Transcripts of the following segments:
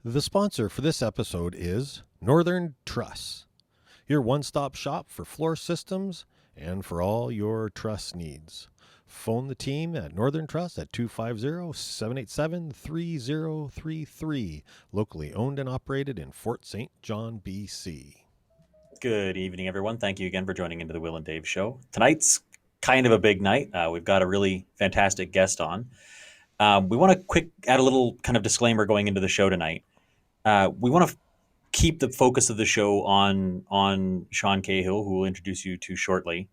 The sponsor for this episode is Northern Truss, your one-stop shop for floor systems and for all your truss needs. Phone the team at Northern Truss at 250-787-3033, locally owned and operated in Fort St. John, BC. Good evening, everyone. Thank you again for joining into the Will and Dave show. Tonight's kind of a big night. We've got a really fantastic guest on. We want to add a little kind of disclaimer going into the show tonight. We want to keep the focus of the show on Sean Cahill, who we'll introduce you to shortly.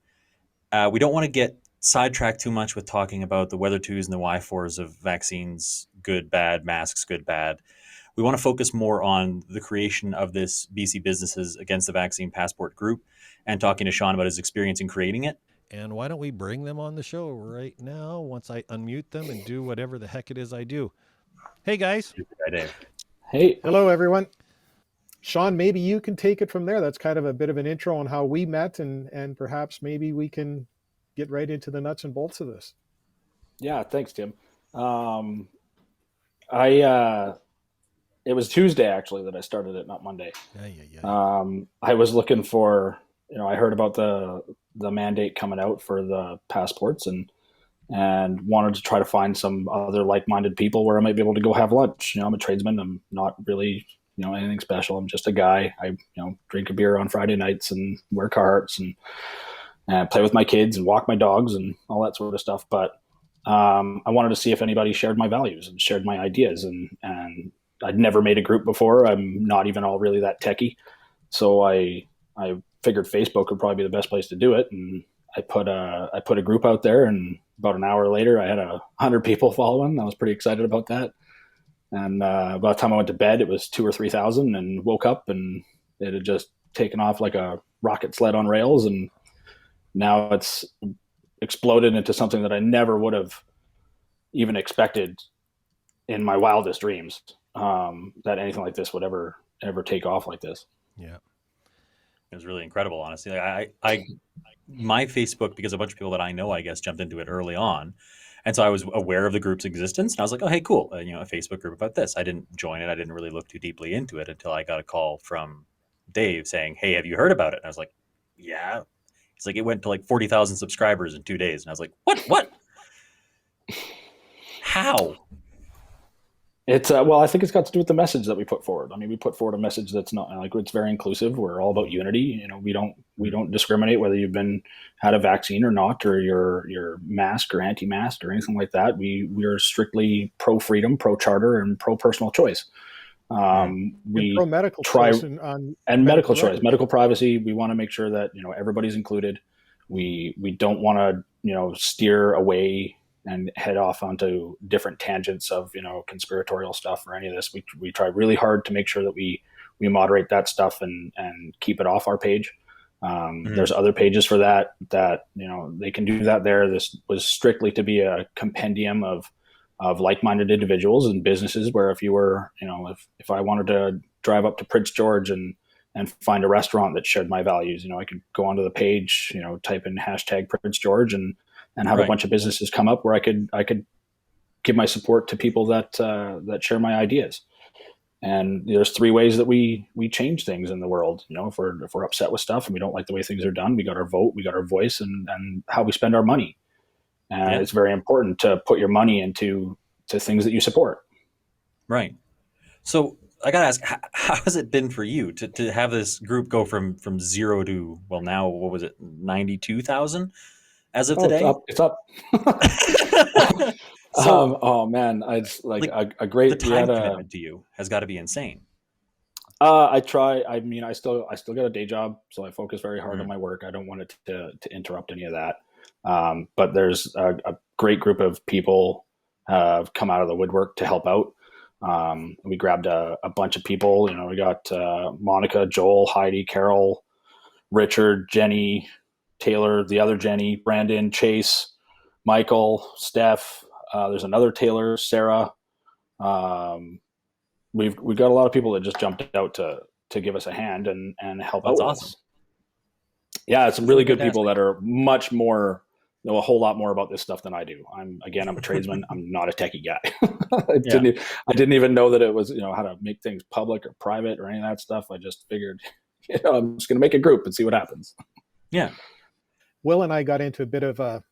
We don't want to get sidetracked too much with talking about the weather twos and the Y4s of vaccines, good, bad, masks, good, bad. We want to focus more on the creation of this BC Businesses Against the Vaccine Passport group and talking to Sean about his experience in creating it. And why don't we bring them on the show right now once I unmute them and do whatever the heck it is I do. Hey, guys. Hi, Dave. Hey, hello, everyone. Sean, maybe you can take it from there. That's kind of a bit of an intro on how we met, and perhaps maybe we can get right into the nuts and bolts of this. Yeah, thanks, Tim. It was Tuesday actually that I started it, not Monday. I was looking for, I heard about the mandate coming out for the passports and wanted to try to find some other like-minded people where I might be able to go have lunch. I'm a tradesman. I'm not really, anything special. I'm just a guy. I, drink a beer on Friday nights and wear Carhartts and play with my kids and walk my dogs and all that sort of stuff. But I wanted to see if anybody shared my values and shared my ideas. And I'd never made a group before. I'm not even all really that techie. So I figured Facebook would probably be the best place to do it. And I put a group out there, and about an hour later, I had 100 people following. I was pretty excited about that. And by the time I went to bed, it was 2,000 or 3,000, and woke up and it had just taken off like a rocket sled on rails. And now it's exploded into something that I never would have even expected in my wildest dreams, that anything like this would ever take off like this. Yeah. It was really incredible, honestly. My Facebook, because a bunch of people that I know, I guess, jumped into it early on. And so I was aware of the group's existence, and I was like, oh, hey, cool. A Facebook group about this. I didn't join it. I didn't really look too deeply into it until I got a call from Dave saying, hey, have you heard about it? And I was like, yeah. It's like, it went to like 40,000 subscribers in 2 days. And I was like, what? How? It's well, I think it's got to do with the message that we put forward. I mean, we put forward a message that's not like, it's very inclusive. We're all about unity. We don't discriminate whether you've had a vaccine or not, or you're mask or anti-mask or anything like that. We're strictly pro freedom, pro charter, and pro personal choice. We pro medical choice and medical choice, medical privacy. We want to make sure that everybody's included. We don't want to steer away and head off onto different tangents of conspiratorial stuff or any of this. We try really hard to make sure that we moderate that stuff and keep it off our page. There's other pages for that they can do that there. This was strictly to be a compendium of like-minded individuals and businesses, where if you were, if I wanted to drive up to Prince George and find a restaurant that shared my values, I could go onto the page, type in hashtag Prince George and have a bunch of businesses come up where I could give my support to people that share my ideas. And there's 3 ways that we change things in the world. If we're upset with stuff and we don't like the way things are done, we got our vote, we got our voice, and how we spend our money. And it's very important to put your money into things that you support. Right. So I got to ask, how has it been for you to have this group go from 0 to, well, now, what was it, 92,000 as of today? It's up. So, oh man, it's like a great. The time commitment to you has got to be insane. I try. I mean, I still got a day job, so I focus very hard on my work. I don't want it to interrupt any of that. But there's a great group of people have come out of the woodwork to help out. We grabbed a bunch of people. We got Monica, Joel, Heidi, Carol, Richard, Jenny, Taylor, the other Jenny, Brandon, Chase, Michael, Steph. There's another Taylor, Sarah. We've got a lot of people that just jumped out to give us a hand and help out. That's awesome. Yeah, some really good people that are much more know a whole lot more about this stuff than I do. I'm a tradesman. I'm not a techie guy. I didn't even know that it was, how to make things public or private or any of that stuff. I just figured, I'm just going to make a group and see what happens. Yeah. Will and I got into a bit of a,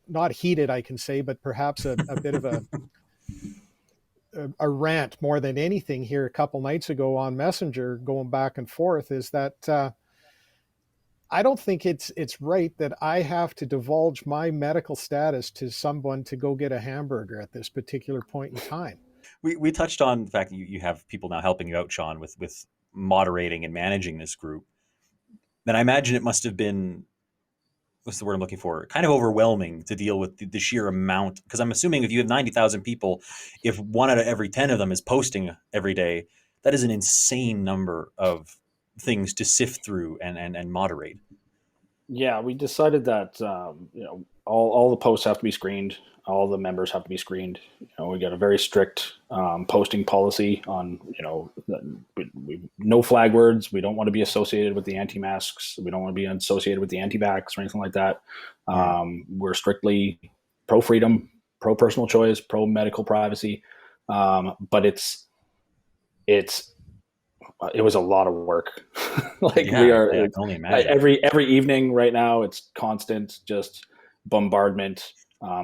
not heated, I can say, but perhaps a bit of a rant more than anything here a couple nights ago on Messenger, going back and forth, is that I don't think it's right that I have to divulge my medical status to someone to go get a hamburger at this particular point in time. We touched on the fact that you have people now helping you out, Sean, with moderating and managing this group. Then I imagine it must have been, what's the word I'm looking for? Kind of overwhelming to deal with the sheer amount. Because I'm assuming if you have 90,000 people, if 1 out of every 10 of them is posting every day, that is an insane number of things to sift through and moderate. Yeah, we decided that all the posts have to be screened. All the members have to be screened. We got a very strict posting policy on no flag words. We don't want to be associated with the anti-masks. We don't want to be associated with the anti-vax or anything like that. We're strictly pro freedom, pro personal choice, pro medical privacy. But it was a lot of work. We are I can only imagine. every evening right now. It's constant, just bombardment.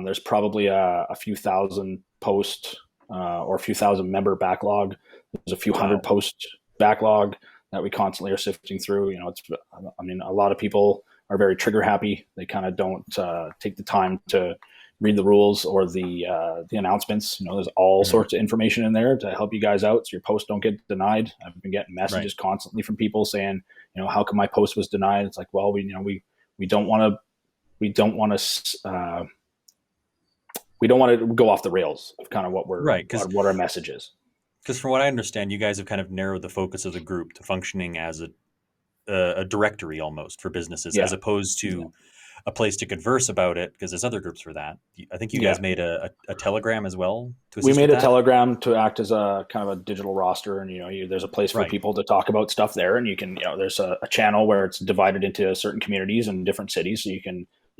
There's probably a few thousand post or a few thousand member backlog. There's a few hundred post backlog that we constantly are sifting through. A lot of people are very trigger happy. They kind of don't take the time to read the rules or the announcements. There's all sorts of information in there to help you guys out so your posts don't get denied. I've been getting messages constantly from people saying, how come my post was denied? It's like, well, we don't want to go off the rails of kind of what our message is. Because from what I understand, you guys have kind of narrowed the focus of the group to functioning as a directory almost for businesses, as opposed to a place to converse about it, because there's other groups for that. I think you guys made a Telegram as well. We made a Telegram to act as a kind of a digital roster, and there's a place for people to talk about stuff there, and you can there's a channel where it's divided into certain communities and different cities, so you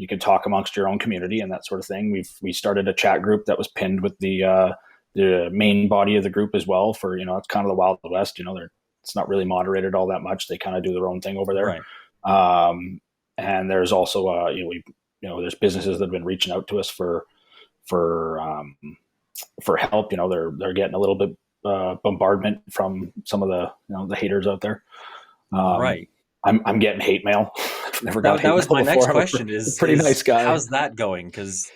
can talk amongst your own community and that sort of thing. We started a chat group that was pinned with the main body of the group as well. For it's kind of the Wild West. It's not really moderated all that much. They kind of do their own thing over there. Right. And there's also there's businesses that have been reaching out to us for help. They're getting a little bit bombardment from some of the the haters out there. Right. I'm getting hate mail. I've never got that was my before. next question. Pretty nice guy. How's that going? Because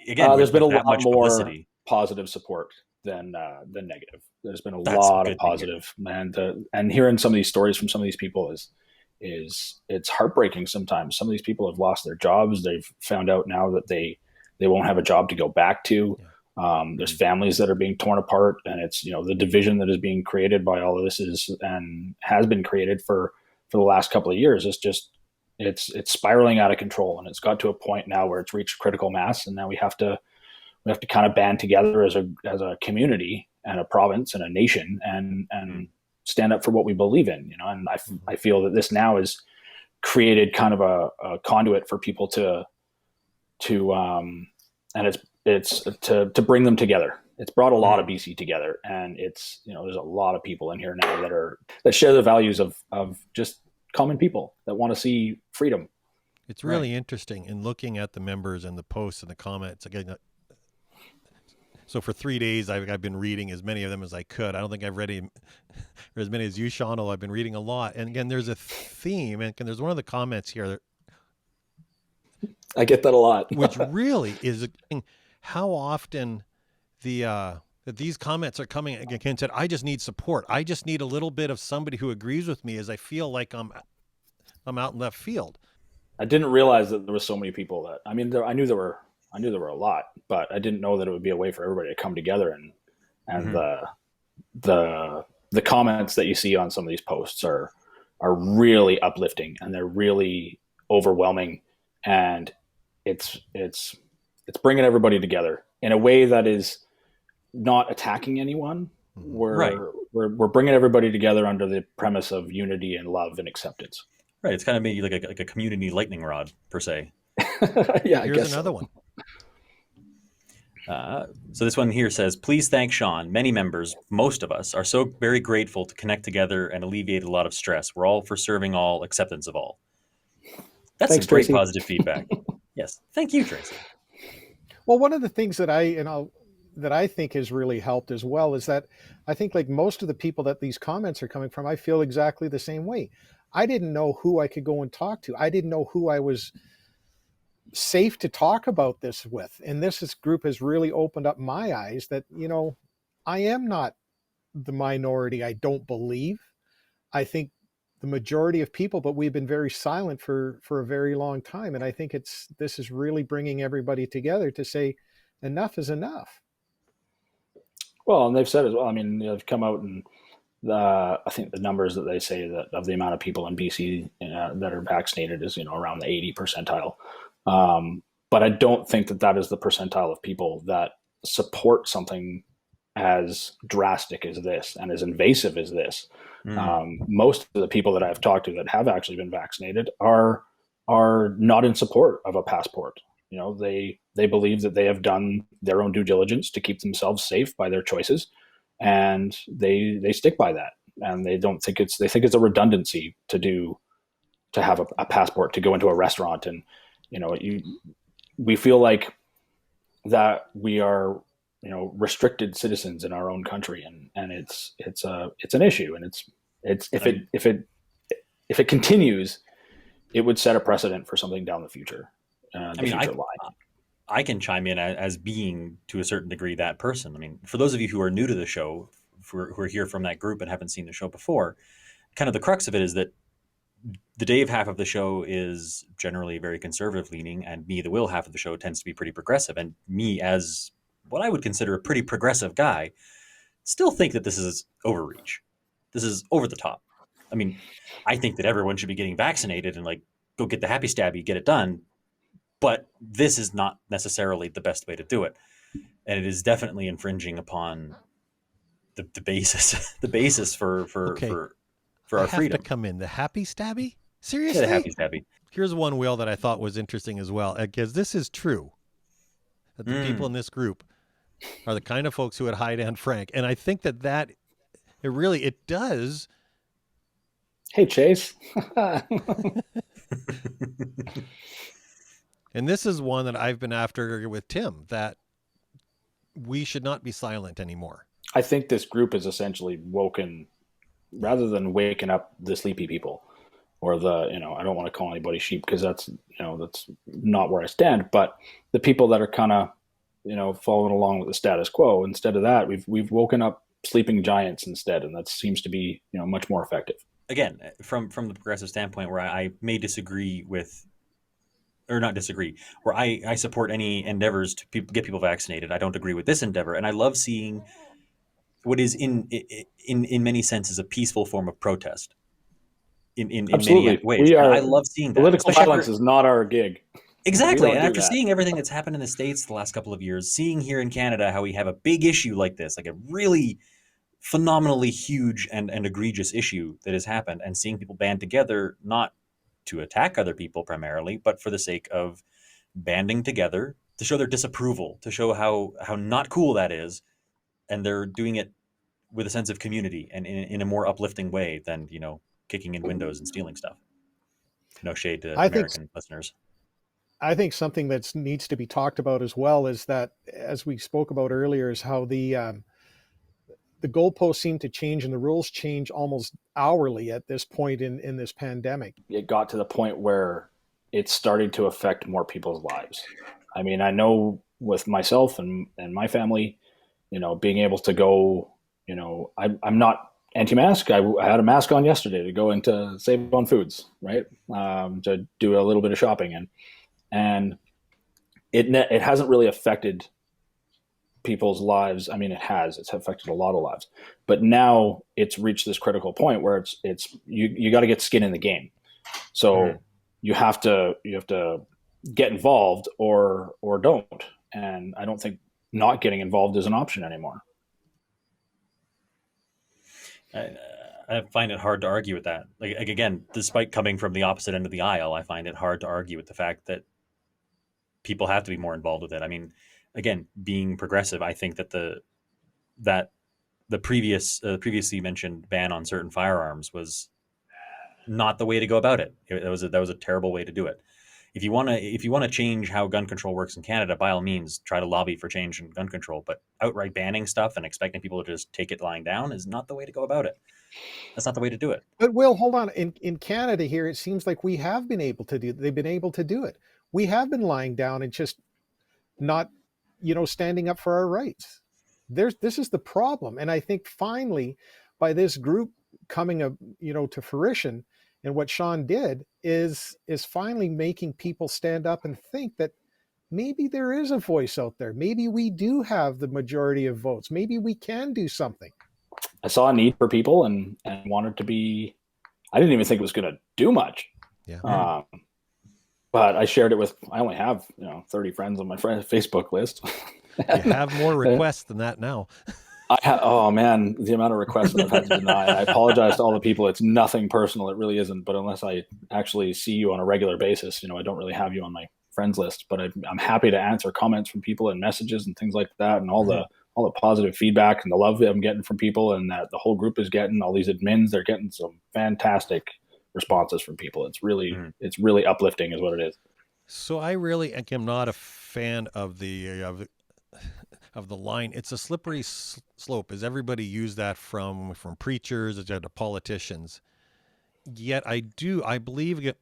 again, there's been a lot more publicity. Positive support than negative. There's been a lot of positive, and hearing some of these stories from some of these people is it's heartbreaking sometimes. Some of these people have lost their jobs. They've found out now that they won't have a job to go back to. There's families that are being torn apart, and it's the division that is being created by all of this has been created for the last couple of years. It's spiraling out of control, and it's got to a point now where it's reached critical mass, and now we have to kind of band together as a community and a province and a nation and stand up for what we believe in, and I feel that this now has created kind of a conduit for people to and it's to bring them together. It's brought a lot of BC together, and it's there's a lot of people in here now that share the values of just common people that want to see freedom. It's really interesting in looking at the members and the posts and the comments. Again, so for 3 days, I've been reading as many of them as I could. I don't think I've read as many as you, Sean, although I've been reading a lot. And again, there's a theme, and there's one of the comments here that I get that a lot, which really is how often that these comments are coming again. Said, I just need support. I just need a little bit of somebody who agrees with me, as I feel like I'm out in left field. I didn't realize that there were so many people that I knew there were a lot, but I didn't know that it would be a way for everybody to come together and the comments that you see on some of these posts are really uplifting, and they're really overwhelming, and it's bringing everybody together in a way that is not attacking anyone. We're bringing everybody together under the premise of unity and love and acceptance. Right. It's kind of maybe like a community lightning rod per se. Yeah, I Here's guess another so. one. So this one here says, please thank Sean. Many members, most of us, are so very grateful to connect together and alleviate a lot of stress. We're all for serving all, acceptance of all. That's Thanks, some great Tracy. positive feedback. Yes. Thank you, Tracy. Well, one of the things that I think has really helped as well is that I think, like most of the people that these comments are coming from, I feel exactly the same way. I didn't know who I could go and talk to. I didn't know who I was safe to talk about this with. And this group has really opened up my eyes that, I am not the minority, I don't believe. I think the majority of people, but we've been very silent for a very long time. And I think this is really bringing everybody together to say enough is enough. Well, and they've said as well. I mean, they've come out and I think the numbers that they say that of the amount of people in BC that are vaccinated is around the 80 percentile. But I don't think that is the percentile of people that support something as drastic as this and as invasive as this. Most of the people that I've talked to that have actually been vaccinated are not in support of a passport. They believe that they have done their own due diligence to keep themselves safe by their choices, and they stick by that. And they think it's a redundancy to have a passport to go into a restaurant. And we feel like that we are restricted citizens in our own country, and it's an issue, and if it continues, it would set a precedent for something down the future. I can chime in as being, to a certain degree, that person. I mean, for those of you who are new to the show, who are here from that group and haven't seen the show before, kind of the crux of it is that the Dave half of the show is generally very conservative leaning, and me, the Will half of the show, tends to be pretty progressive. And me, as what I would consider a pretty progressive guy, still think that this is overreach. This is over the top. I mean, I think that everyone should be getting vaccinated and go get the happy stabby, get it done. But this is not necessarily the best way to do it, and it is definitely infringing upon the basis for our freedom. I have to come in. The happy stabby? Seriously? Yeah, the happy stabby. Here's one, Will, that I thought was interesting as well, because this is true. That the people in this group are the kind of folks who would hide Anne Frank, and I think that it does. Hey, Chase. And this is one that I've been after with Tim, that we should not be silent anymore. I think this group is essentially woken, rather than waking up the sleepy people, or I don't want to call anybody sheep, because that's not where I stand, but the people that are kind of, following along with the status quo. Instead of that, we've woken up sleeping giants instead, and that seems to be, much more effective. Again, from the progressive standpoint, where I may disagree with, or not disagree, where I support any endeavors to get people vaccinated. I don't agree with this endeavor, and I love seeing what is in many senses a peaceful form of protest. In many ways, I love seeing that. Political violence is not our gig. Exactly, and after seeing everything that's happened in the States the last couple of years, seeing here in Canada how we have a big issue like this, like a really phenomenally huge and egregious issue that has happened, and seeing people band together, not to attack other people primarily, but for the sake of banding together to show their disapproval, to show how not cool that is, and they're doing it with a sense of community and in a more uplifting way than kicking in windows and stealing stuff. No shade to American listeners. I think something that needs to be talked about as well is that, as we spoke about earlier, is how the goalposts seem to change and the rules change almost hourly at this point in this pandemic. It got to the point where it's starting to affect more people's lives. I mean, I know with myself and my family, being able to go, I'm not anti-mask. I had a mask on yesterday to go into Save on Foods, right? To do a little bit of shopping, and it hasn't really affected people's lives. I mean, it's affected a lot of lives, but now it's reached this critical point where it's you got to get skin in the game. So you have to get involved or don't. And I don't think not getting involved is an option anymore. I find it hard to argue with that. Like again, despite coming from the opposite end of the aisle, I find it hard to argue with the fact that people have to be more involved with it. I mean, again, being progressive, I think that the previously mentioned ban on certain firearms was not the way to go about it. That was a terrible way to do it. If you want to change how gun control works in Canada, by all means, try to lobby for change in gun control. But outright banning stuff and expecting people to just take it lying down is not the way to go about it. That's not the way to do it. But Will, hold on. In Canada here, it seems like we have been able to do. They've been able to do it. We have been lying down and just not, standing up for our rights. This is the problem, and I think finally, by this group coming to fruition, and what Sean did is finally making people stand up and think that maybe there is a voice out there. Maybe we do have the majority of votes. Maybe we can do something. I saw a need for people and wanted to be. I didn't even think it was going to do much. Yeah. But I shared it with. I only have 30 friends on my Facebook list. You have more requests than that now. Oh man, the amount of requests that I've had to deny. I apologize to all the people. It's nothing personal. It really isn't. But unless I actually see you on a regular basis, I don't really have you on my friends list. But I'm happy to answer comments from people and messages and things like that, and all the positive feedback and the love that I'm getting from people, and that the whole group is getting. All these admins, they're getting some fantastic responses from people. It's really uplifting, is what it is. So I really am not a fan of the line. It's a slippery slope. As everybody used that from preachers to politicians. Yet I believe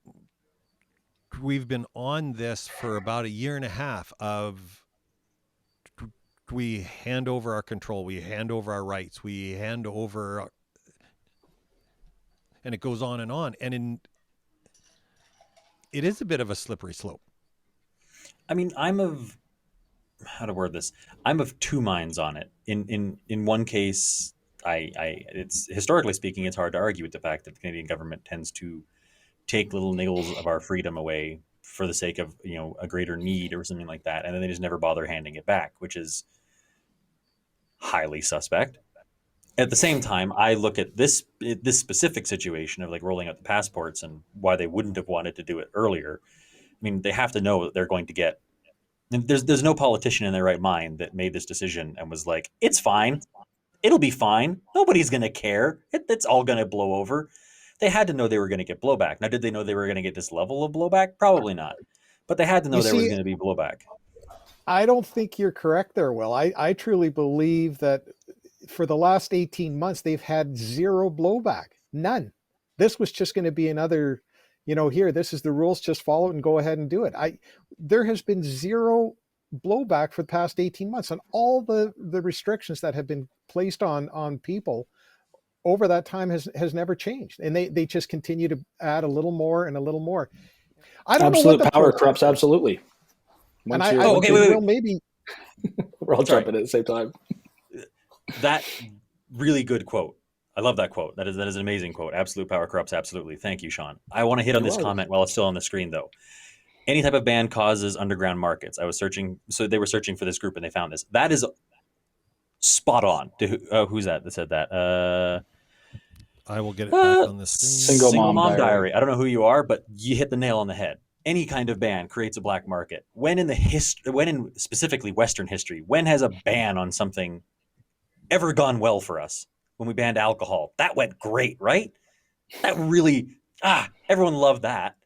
we've been on this for about a year and a half of we hand over our control, we hand over our rights, we hand over, and it goes on, and it is a bit of a slippery slope. I mean, how to word this? I'm of two minds on it. In one case, it's historically speaking, it's hard to argue with the fact that the Canadian government tends to take little niggles of our freedom away for the sake of a greater need or something like that, and then they just never bother handing it back, which is highly suspect. At the same time, I look at this specific situation of like rolling out the passports and why they wouldn't have wanted to do it earlier. I mean, they have to know that they're going to get. There's no politician in their right mind that made this decision and was like, it's fine. It'll be fine. Nobody's going to care. It's all going to blow over. They had to know they were going to get blowback. Now, did they know they were going to get this level of blowback? Probably not. But they had to know there was going to be blowback. I don't think you're correct there, Will. I truly believe that for the last 18 months, they've had zero blowback. None. This was just going to be another, here, this is the rules, just follow it and go ahead and do it. There has been zero blowback for the past 18 months, and all the restrictions that have been placed on people over that time has never changed. And they just continue to add a little more and a little more. I don't Absolute know what power corrupts absolutely. And wait. Maybe we're all jumping at the same time. That really good quote. I love that quote. That is an amazing quote. Absolute power corrupts absolutely. Thank you, Sean. I want to hit on this comment while it's still on the screen, though. Any type of ban causes underground markets. I was searching, so they were searching for this group and they found this. That is spot on. Who's that said that? I will get it back on the screen. Single mom diary. I don't know who you are, but you hit the nail on the head. Any kind of ban creates a black market. When in specifically Western history, when has a ban on something ever gone well for us? When we banned alcohol, that went great, right? That really, everyone loved that.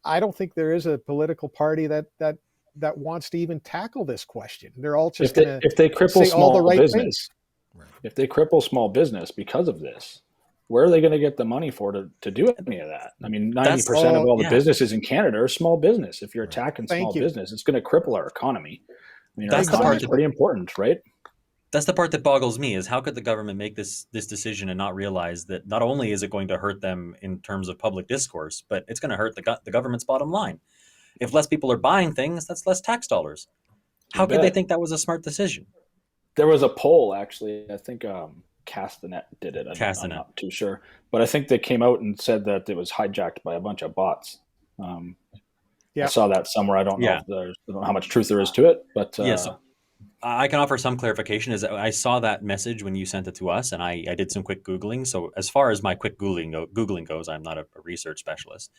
I don't think there is a political party that wants to even tackle this question. They're all just if they cripple say all the right business, things. If they cripple small business because of this, where are they going to get the money to do any of that? I mean, 90% of all the businesses in Canada are small business. If you're attacking small business, it's going to cripple our economy. I mean, that's our economy is pretty important, right? That's the part that boggles me, is how could the government make this decision and not realize that not only is it going to hurt them in terms of public discourse, but it's going to hurt the government's bottom line. If less people are buying things, that's less tax dollars. How could they think that was a smart decision? There was a poll, actually. I think Castanet did it. I'm not too sure. But I think they came out and said that it was hijacked by a bunch of bots. I saw that somewhere. I don't know how much truth there is to it. But yes. I can offer some clarification. Is I saw that message when you sent it to us, and I did some quick Googling. So as far as my quick Googling goes, I'm not a research specialist.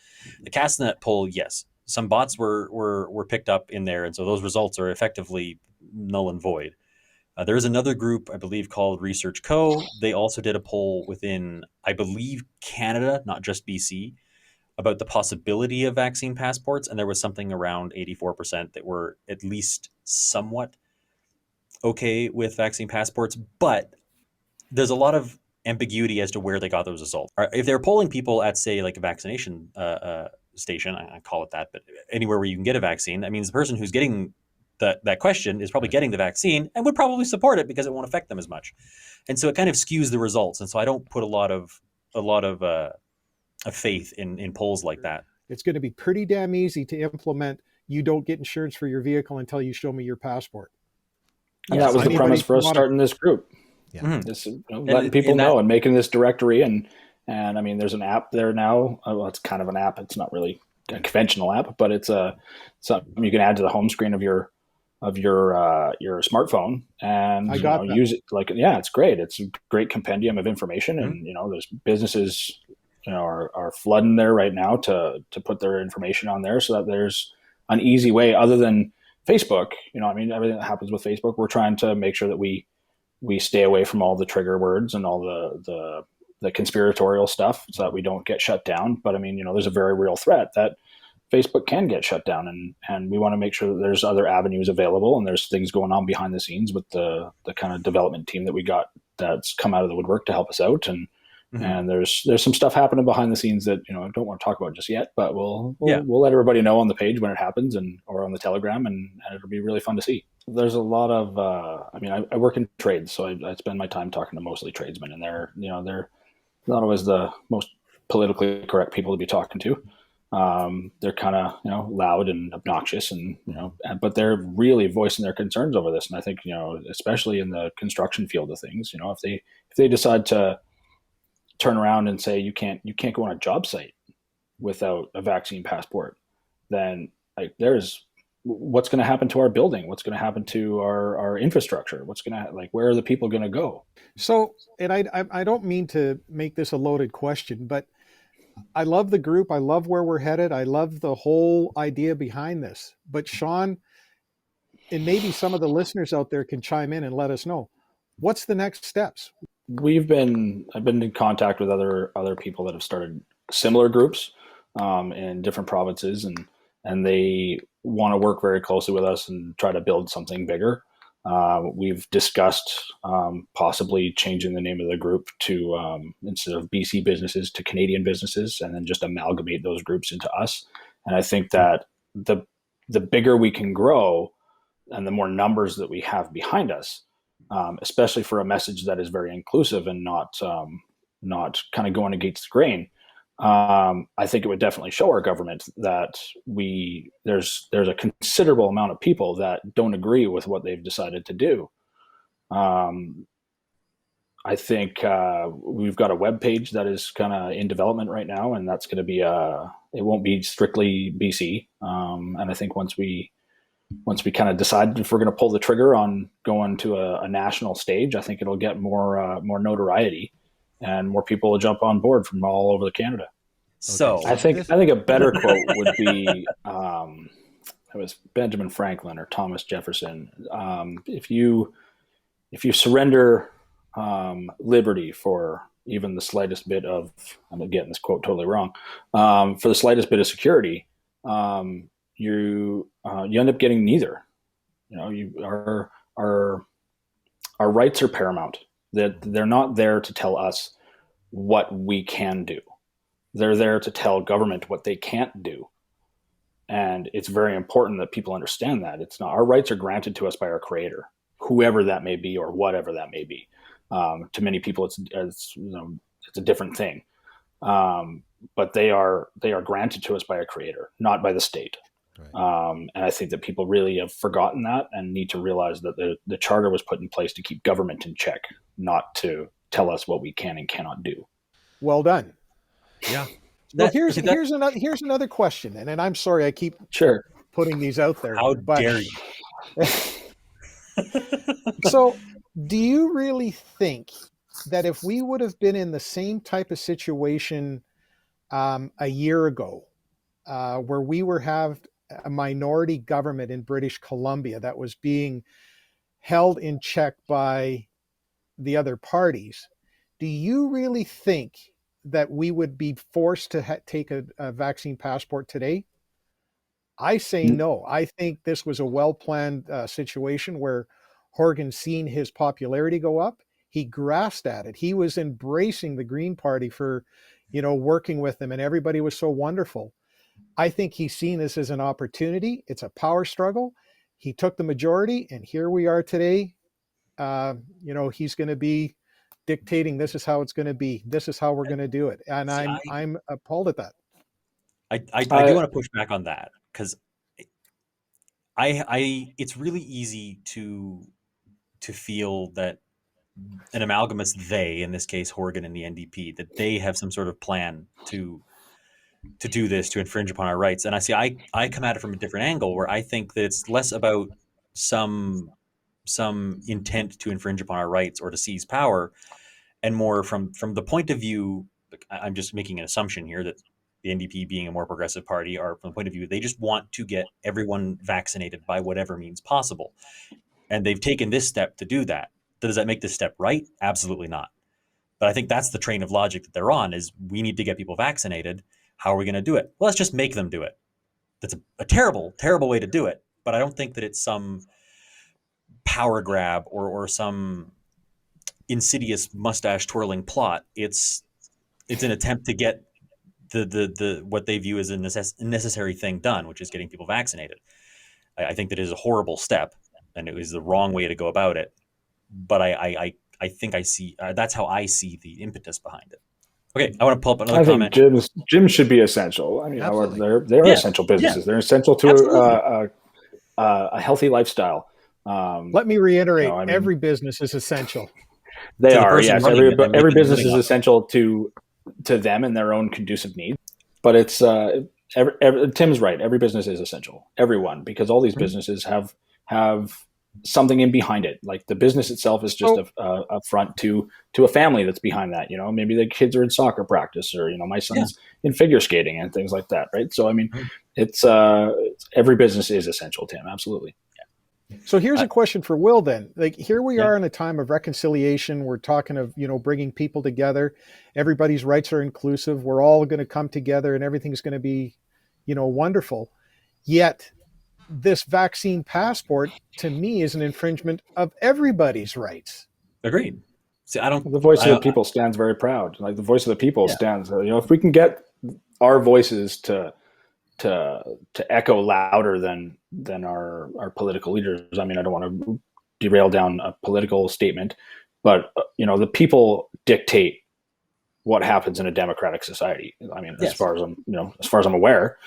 The Castanet poll, yes, some bots were picked up in there, and so those results are effectively null and void. There is another group, I believe, called Research Co. They also did a poll within, I believe, Canada, not just BC, about the possibility of vaccine passports, and there was something around 84% that were at least somewhat okay with vaccine passports, but there's a lot of ambiguity as to where they got those results. If they're polling people at, say, like a vaccination station, I call it that, but anywhere where you can get a vaccine, that means the person who's getting that question is probably getting the vaccine and would probably support it because it won't affect them as much. And so it kind of skews the results. And so I don't put a lot of faith in polls like that. It's going to be pretty damn easy to implement. You don't get insurance for your vehicle until you show me your passport. And that was the premise for us starting this group. Yeah. Mm-hmm. This, letting people know and making this directory. And I mean, there's an app there now. Well, it's kind of an app. It's not really a conventional app, but it's something you can add to the home screen of your smartphone, and use it. Like, yeah, it's great. It's a great compendium of information, and there's businesses are flooding there right now to put their information on there, so that there's an easy way other than Facebook. I mean, everything that happens with Facebook, we're trying to make sure that we stay away from all the trigger words and all the conspiratorial stuff, so that we don't get shut down. But I mean, there's a very real threat that Facebook can get shut down, and we want to make sure that there's other avenues available, and there's things going on behind the scenes with the kind of development team that we got that's come out of the woodwork to help us out. And there's some stuff happening behind the scenes that I don't want to talk about just yet, but we'll let everybody know on the page when it happens, or on the Telegram, and it'll be really fun to see. There's a lot of I work in trades, so I spend my time talking to mostly tradesmen, and they're not always the most politically correct people to be talking to. They're kind of loud and obnoxious, and but they're really voicing their concerns over this. And I think especially in the construction field of things, if they decide to turn around and say you can't go on a job site without a vaccine passport, then there's what's going to happen to our building, what's going to happen to our infrastructure, what's going to where are the people going to go? So, and I don't mean to make this a loaded question, but I love the group. I love where we're headed. I love the whole idea behind this. But Sean, and maybe some of the listeners out there can chime in and let us know, what's the next steps? I've been in contact with other people that have started similar groups in different provinces, and they want to work very closely with us and try to build something bigger. We've discussed possibly changing the name of the group to instead of BC businesses to Canadian businesses, and then just amalgamate those groups into us. And I think that the bigger we can grow and the more numbers that we have behind us, especially for a message that is very inclusive and not kind of going against the grain, I think it would definitely show our government that there's a considerable amount of people that don't agree with what they've decided to do. I think we've got a web page that is kind of in development right now, and that's going to be it won't be strictly BC. And I think once we kind of decide if we're going to pull the trigger on going to a national stage, I think it'll get more notoriety, and more people will jump on board from all over Canada. So I think a better quote would be it was Benjamin Franklin or Thomas Jefferson. If you surrender liberty for even the slightest bit of, I'm getting this quote totally wrong, for the slightest bit of security, you end up getting neither. Our rights are paramount. That they're not there to tell us what we can do. They're there to tell government what they can't do. And it's very important that people understand that it's not, our rights are granted to us by our creator, whoever that may be or whatever that may be. To many people, it's a different thing. But they are granted to us by our creator, not by the state. Right. And I think that people really have forgotten that and need to realize that the charter was put in place to keep government in check, not to tell us what we can and cannot do. Well done. Yeah. Well, here's another question, and I'm sorry I keep putting these out there. How dare you? So, do you really think that if we would have been in the same type of situation a year ago, where we were have a minority government in British Columbia that was being held in check by the other parties, do you really think that we would be forced to take a vaccine passport today? I say no. I think this was a well-planned situation where Horgan seen his popularity go up. He grasped at it. He was embracing the Green Party for, working with them, and everybody was so wonderful. I think he's seen this as an opportunity. It's a power struggle. He took the majority, and here we are today. He's going to be dictating, this is how it's going to be. This is how we're going to do it. And See, I'm appalled at that. I do want to push back on that, because it's really easy to feel that an amalgamous they, in this case Horgan and the NDP, that they have some sort of plan to do this, to infringe upon our rights. And I come at it from a different angle, where I think that it's less about some intent to infringe upon our rights or to seize power, and more from the point of view, I'm just making an assumption here that the NDP, being a more progressive party, are from the point of view they just want to get everyone vaccinated by whatever means possible. And they've taken this step to do that. Does that make this step right? Absolutely not. But I think that's the train of logic that they're on, is we need to get people vaccinated. How are we going to do it? Well, let's just make them do it. That's a terrible, terrible way to do it. But I don't think that it's some power grab or some insidious mustache twirling plot. It's an attempt to get the what they view as a necessary thing done, which is getting people vaccinated. I think that is a horrible step, and it was the wrong way to go about it. But I think I see that's how I see the impetus behind it. Okay, I want to pull up another comment. I think gyms should be essential. I mean, they're essential businesses. Yeah. They're essential to a healthy lifestyle. Let me reiterate: every business is essential. They are, yes. Every business is essential to them and their own conducive needs. But it's Tim's right. Every business is essential. Everyone, because all these businesses have something in behind it. Like the business itself is just a front to a family that's behind that. Maybe the kids are in soccer practice, or my son's in figure skating and things like that, right? So I mean, it's every business is essential, Tim. Absolutely. So here's a question for Will then. Like, here we are in a time of reconciliation. We're talking of, bringing people together. Everybody's rights are inclusive. We're all going to come together and everything's going to be, wonderful. Yet this vaccine passport, to me, is an infringement of everybody's rights. Agreed. See, the voice of the people stands very proud. Like the voice of the people stands, if we can get our voices to echo louder than our political leaders. I mean, I don't want to derail down a political statement, but the people dictate what happens in a democratic society. I mean, as far as I'm aware.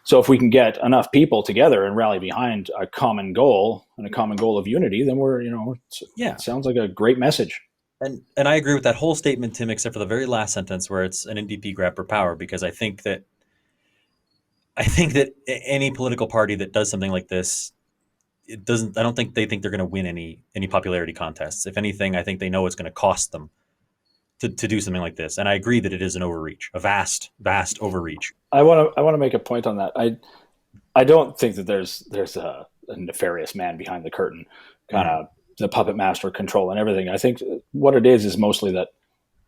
So if we can get enough people together and rally behind a common goal and a common goal of unity, then it sounds like a great message. And I agree with that whole statement, Tim, except for the very last sentence where it's an NDP grab for power, because I think that any political party that does something like this, I don't think they think they're going to win any popularity contests. If anything, I think they know it's going to cost them to do something like this. And I agree that it is an overreach, a vast, vast overreach. I want to make a point on that. I don't think that there's a nefarious man behind the curtain, kind of the puppet master control and everything. I think what it is mostly that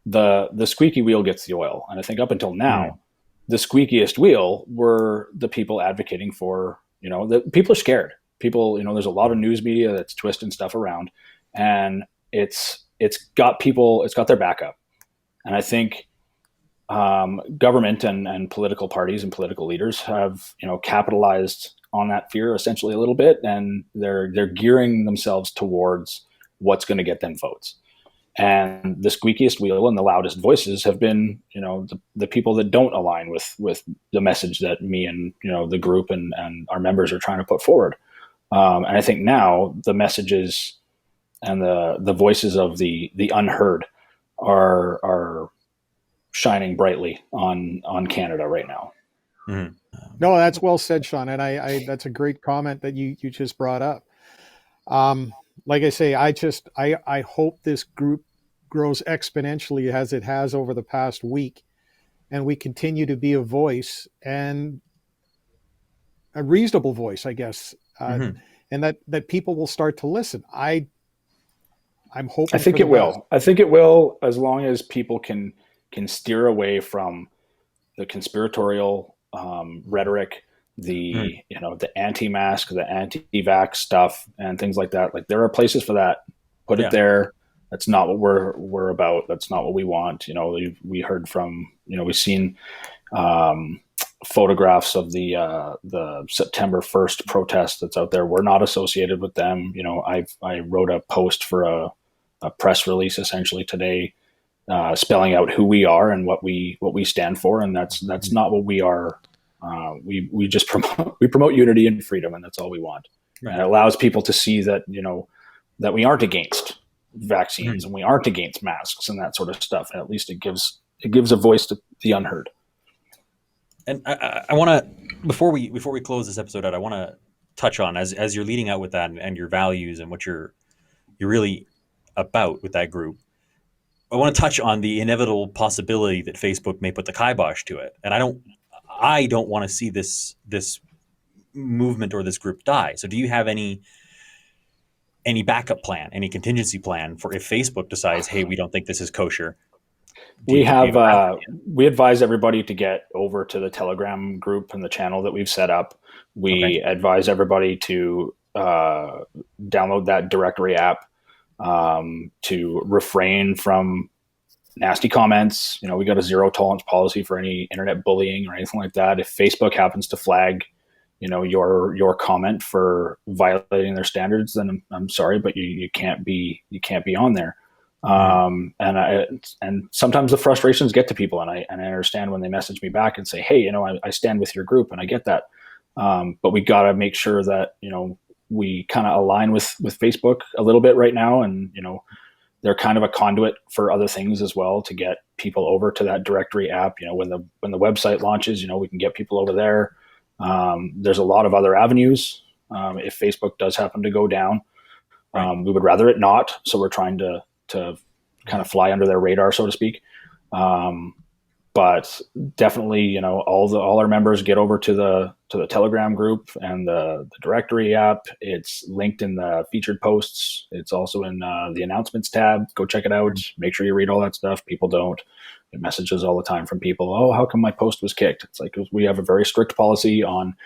the squeaky wheel gets the oil. And I think up until now, the squeakiest wheel were the people advocating for, the people are scared. People, there's a lot of news media that's twisting stuff around, and it's got their backup. And I think government and political parties and political leaders have, capitalized on that fear essentially a little bit, and they're gearing themselves towards what's going to get them votes. And the squeakiest wheel and the loudest voices have been, the people that don't align with the message that me and, the group and our members are trying to put forward. And I think now the messages and the voices of the unheard are shining brightly on Canada right now. Mm-hmm. No, that's well said, Sean. And I that's a great comment that you just brought up. Like I say, I hope this group grows exponentially as it has over the past week, and we continue to be a voice. And reasonable voice, I guess, Mm-hmm. and that people will start to listen. I'm hoping. I think for it the best. will. I think it will, as long as people can steer away from the conspiratorial rhetoric, Mm-hmm. the anti-mask, the anti-vax stuff, and things like that. Like, there are places for that. Put it Yeah. there. That's not what we're about. That's not what we want. We heard from, we've seen photographs of the September 1st protest that's out there. We're not associated with them. I wrote a post for a press release essentially today, spelling out who we are and what we stand for, and that's not what we are. We just promote unity and freedom, and that's all we want. Right. And it allows people to see that that we aren't against vaccines, Mm-hmm. and we aren't against masks and that sort of stuff. And at least it gives a voice to the unheard. And I want to, before we close this episode out, I want to touch on, as you're leading out with that, and your values and what you're really about with that group. I want to touch on the inevitable possibility that Facebook may put the kibosh to it, and I don't want to see this movement or this group die. So, do you have any backup plan, any contingency plan for if Facebook decides, hey, we don't think this is kosher? We advise everybody to get over to the Telegram group and the channel that we've set up. We advise everybody to download that directory app, to refrain from nasty comments. We got a zero tolerance policy for any internet bullying or anything like that. If Facebook happens to flag, your comment for violating their standards, then I'm sorry, but you can't be on there. And sometimes the frustrations get to people, and I understand when they message me back and say, hey, I stand with your group, and I get that. But we got to make sure that, we kind of align with Facebook a little bit right now. And, they're kind of a conduit for other things as well, to get people over to that directory app. When the website launches, we can get people over there. There's a lot of other avenues. If Facebook does happen to go down, we would rather it not. So we're trying to kind of fly under their radar, so to speak. But definitely, all our members get over to the Telegram group and the directory app. It's linked in the featured posts. It's also in the announcements tab. Go check it out. Make sure you read all that stuff. People don't get messages all the time from people. Oh, how come my post was kicked? It's like, we have a very strict policy on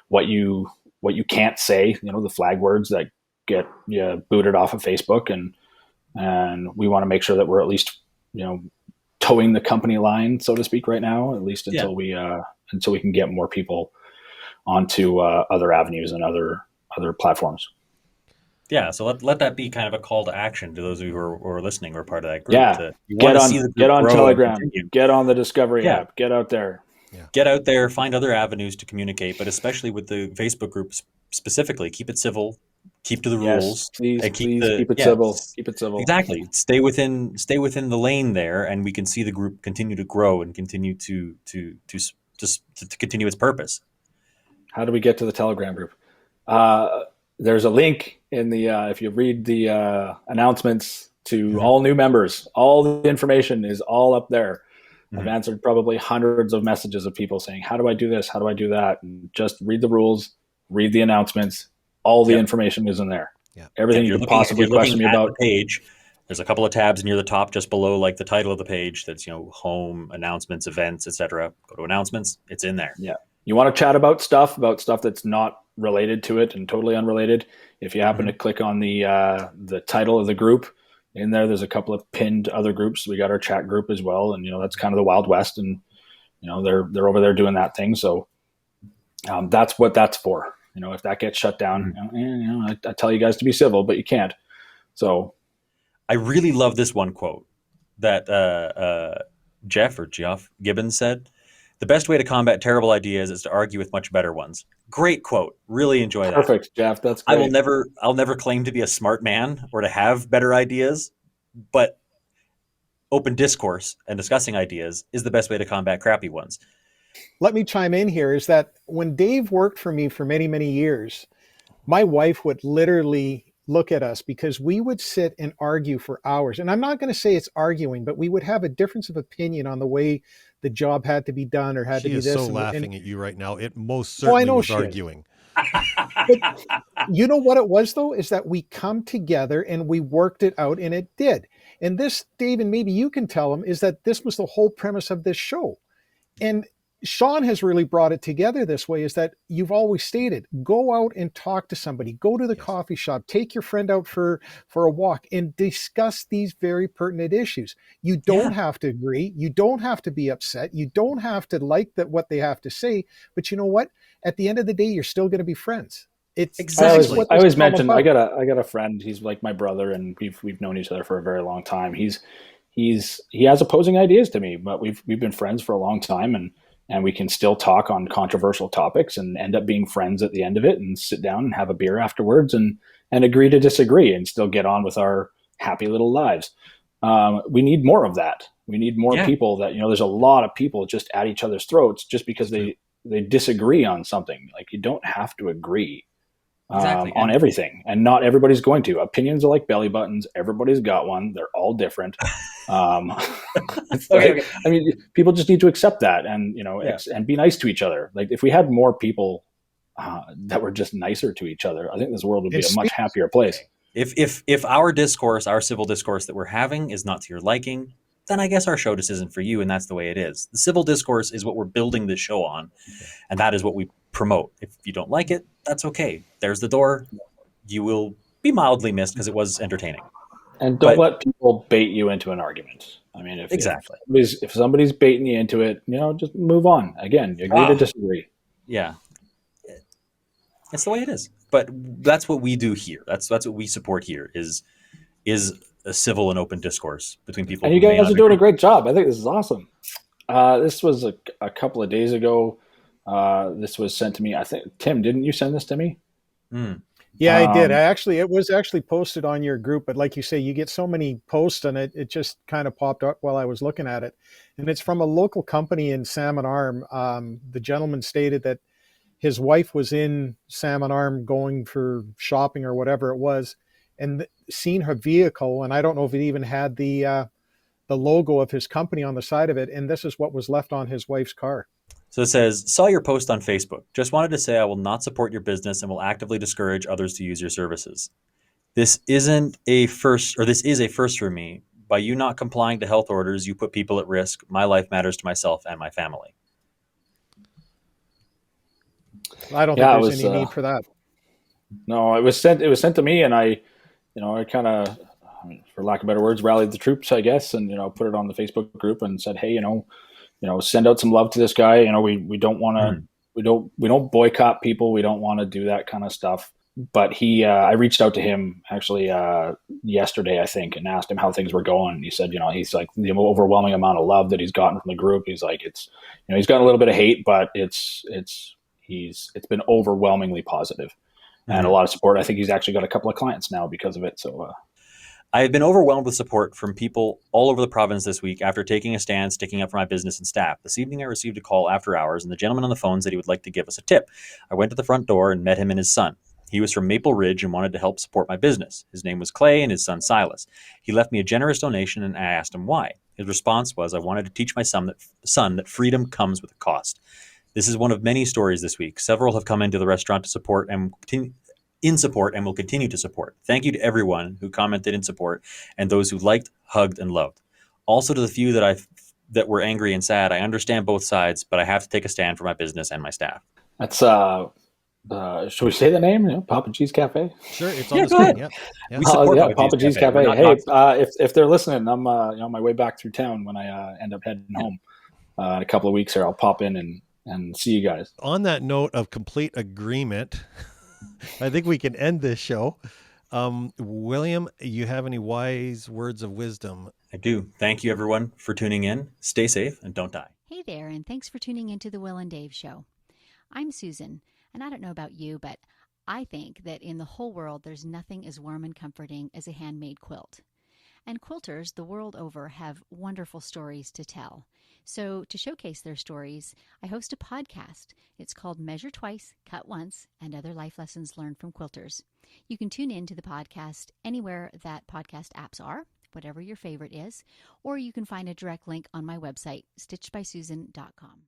what you can't say. The flag words that get you booted off of Facebook, and we want to make sure that we're at least towing the company line, so to speak, right now, at least until we can get more people onto other avenues and other platforms. Yeah, so let that be kind of a call to action to those of you who are listening or are part of that group. Yeah, get on Telegram, get on the Discovery app, get out there. Yeah. Get out there, find other avenues to communicate, but especially with the Facebook group specifically, keep it civil, keep to the rules. Please keep it civil. Keep it civil. Exactly. Stay within the lane there, and we can see the group continue to grow and continue to continue its purpose. How do we get to the Telegram group? There's a link in the if you read the announcements to all new members, all the information is all up there. I've answered probably hundreds of messages of people saying, how do I do this? How do I do that? And just read the rules, read the announcements. All the information is in there. Yeah. Everything you could possibly question me about. The page, there's a couple of tabs near the top, just below like the title of the page. That's, home, announcements, events, etc. Go to announcements. It's in there. Yeah. You want to chat about stuff that's not related to it and totally unrelated. If you happen to click on the title of the group, in there's a couple of pinned other groups. We got our chat group as well, and that's kind of the Wild West, and they're over there doing that thing. So that's what that's for. If that gets shut down, I tell you guys to be civil, but you can't. So, I really love this one quote that Geoff Gibbons said. The best way to combat terrible ideas is to argue with much better ones. Great quote. Really enjoy that. Perfect, Jeff. That's great. I'll never claim to be a smart man or to have better ideas, but open discourse and discussing ideas is the best way to combat crappy ones. Let me chime in here, is that when Dave worked for me for many, many years, my wife would literally look at us, because we would sit and argue for hours. And I'm not going to say it's arguing, but we would have a difference of opinion on the way the job had to be done or had to She be is this. so And laughing at you right now. It most oh, I certainly know was she is. arguing. But you know what it was, though, is that we come together and we worked it out, and it did. And this, Dave, and maybe you can tell them, is that this was the whole premise of this show. And Sean has really brought it together this way, is that you've always stated, go out and talk to somebody, go to the coffee shop, take your friend out for a walk and discuss these very pertinent issues. You don't have to agree. You don't have to be upset. You don't have to like what they have to say. But you know what? At the end of the day, you're still going to be friends. It's exactly. I always mention, I got a friend. He's like my brother, and we've known each other for a very long time. He has opposing ideas to me, but we've been friends for a long time, and we can still talk on controversial topics and end up being friends at the end of it, and sit down and have a beer afterwards and agree to disagree and still get on with our happy little lives. We need more of that. We need more people that, there's a lot of people just at each other's throats just because they disagree on something. Like, you don't have to agree on everything, and not everybody's going to. Opinions are like belly buttons. Everybody's got one. They're all different. Okay. I mean, people just need to accept that, and and be nice to each other. Like, if we had more people that were just nicer to each other, I think this world would be a much happier place. If our discourse, our civil discourse that we're having, is not to your liking, then I guess our show just isn't for you, and that's the way it is. The civil discourse is what we're building this show on, and that is what we promote. If you don't like it, that's okay. There's the door. You will be mildly missed because it was entertaining. And don't let people bait you into an argument. I mean, if somebody's baiting you into it, just move on. Again, you agree to disagree. Yeah. It's the way it is. But that's what we do here. That's what we support here is a civil and open discourse between people. And you guys are doing a great job. I think this is awesome. This was a couple of days ago. This was sent to me. I think, Tim, didn't you send this to me? Yeah, I did. It was actually posted on your group, but like you say, you get so many posts and it just kind of popped up while I was looking at it. And it's from a local company in Salmon Arm. The gentleman stated that his wife was in Salmon Arm going for shopping or whatever it was, and seen her vehicle. And I don't know if it even had the logo of his company on the side of it. And this is what was left on his wife's car. So it says, saw your post on Facebook. Just wanted to say I will not support your business and will actively discourage others to use your services. This is a first for me. By you not complying to health orders, you put people at risk. My life matters to myself and my family. I don't think there's any need for that. No, it was sent to me, and I kind of, for lack of better words, rallied the troops, I guess, and put it on the Facebook group and said, hey, send out some love to this guy. We don't want to, we don't boycott people. We don't want to do that kind of stuff. But I reached out to him actually yesterday, I think, and asked him how things were going. He said, he's like, the overwhelming amount of love that he's gotten from the group. He's like, it's, he's gotten a little bit of hate, but it's been overwhelmingly positive and a lot of support. I think he's actually got a couple of clients now because of it. So, I have been overwhelmed with support from people all over the province this week after taking a stand, sticking up for my business and staff. This evening, I received a call after hours, and the gentleman on the phone said he would like to give us a tip. I went to the front door and met him and his son. He was from Maple Ridge and wanted to help support my business. His name was Clay and his son Silas. He left me a generous donation, and I asked him why. His response was, I wanted to teach my son that freedom comes with a cost. This is one of many stories this week. Several have come into the restaurant to support and will continue to support. Thank you to everyone who commented in support and those who liked, hugged, and loved. Also to the few that were angry and sad. I understand both sides, but I have to take a stand for my business and my staff. That's should we say the name? Papa G's Cafe. Sure, it's on the screen. Yeah. We support Papa G's Cafe. Hey, if they're listening, I'm on my way back through town when I end up heading home in a couple of weeks here. I'll pop in and see you guys. On that note of complete agreement, I think we can end this show. William, you have any wise words of wisdom? I do. Thank you, everyone, for tuning in. Stay safe and don't die. Hey there, and thanks for tuning into the Will and Dave Show. I'm Susan, and I don't know about you, but I think that in the whole world, there's nothing as warm and comforting as a handmade quilt. And quilters the world over have wonderful stories to tell. So to showcase their stories, I host a podcast. It's called Measure Twice, Cut Once, and Other Life Lessons Learned from Quilters. You can tune in to the podcast anywhere that podcast apps are, whatever your favorite is, or you can find a direct link on my website, stitchedbysusan.com.